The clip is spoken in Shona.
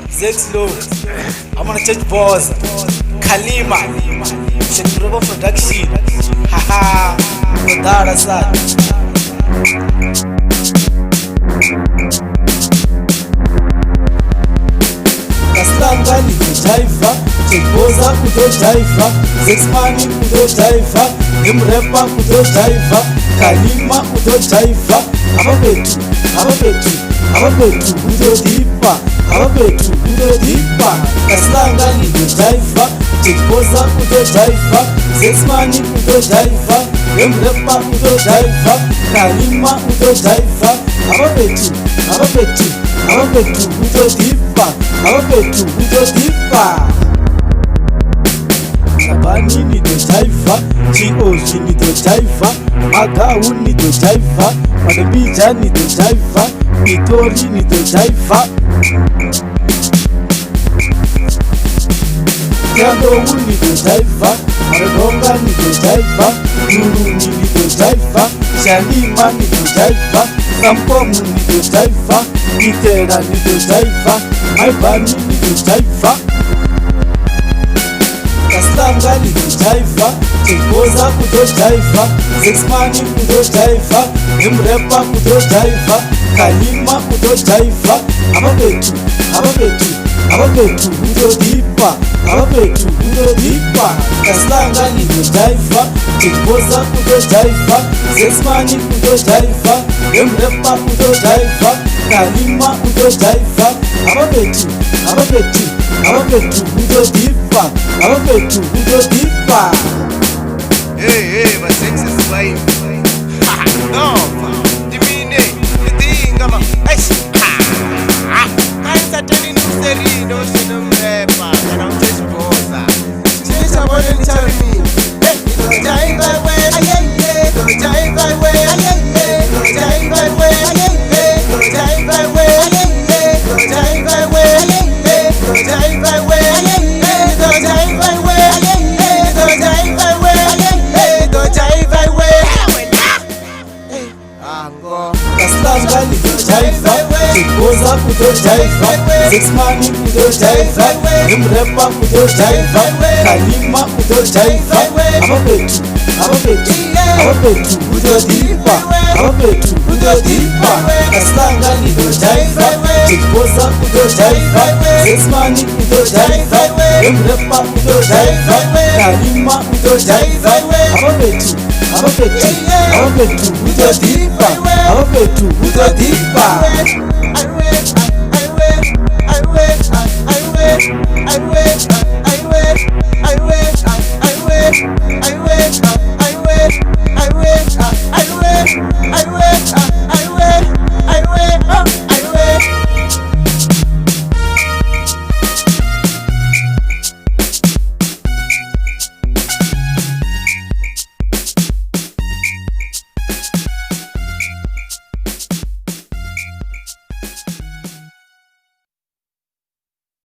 Zexlo, I'm on a church boss. Kalima, Shekroba production. Haha, Dara Sad. Kaslanga nikujaifa, Chekboza kutojaifa, Zexmani kutojaifa, Imrepa kutojaifa, Kalima kutojaifa, Ababetu, kutodipa, Ababetu kutodipa, Kaslanga nikujaifa, Chekboza kutojaifa, Zexmani kutojaifa, Imrepa kutojaifa, Kalima kutojaifa, Ababetu kutodipa, Ababetu kutodipa. Sabani nitojaifa, G.O.G nitojaifa, Magau nitojaifa, Madabija nitojaifa, Mitori nitojaifa, Kiambowu nitojaifa, Maradonga nitojaifa, Nuruni nitojaifa, Shalima nitojaifa, Sampomu nitojaifa, Itera nitojaifa, Maibani nitojaifa, Kaslanga nitojaifa, Chekboza kutojaifa, Zexmani kutojaifa, Imrepa kutojaifa, Kalima kutojaifa, Ababetu kutodipa, Ababetu kutodipa, Kaslanga nitojaifa, Chekboza kutojaifa, Zexmani kutojaifa, Imrepa kutojaifa, Kalima kutojaifa, Ababetu kutodipa, Ababetu kutodipa. Hey, my sex is fine. No, dimine, idinga ma. Kanisa teni nuseri, no shino mrepa, kana uteshiboza. Chisha bone nicharimi. Dojaiva we, dojaiva we, dojaiva we, dojaiva we, dojaiva we, dojaiva we, Kaslanga nitojaifa, Chekboza kutojaifa, Zexmani kutojaifa, Imrepa kutojaifa, Kalima kutojaifa, Ababetu kutodipa, Ababetu kutodipa, Kaslanga nitojaifa, Chekboza kutojaifa, Zexmani kutojaifa, Imrepa kutojaifa, Kalima kutojaifa, Ababetu kutodipa, Ababetu kutodipa.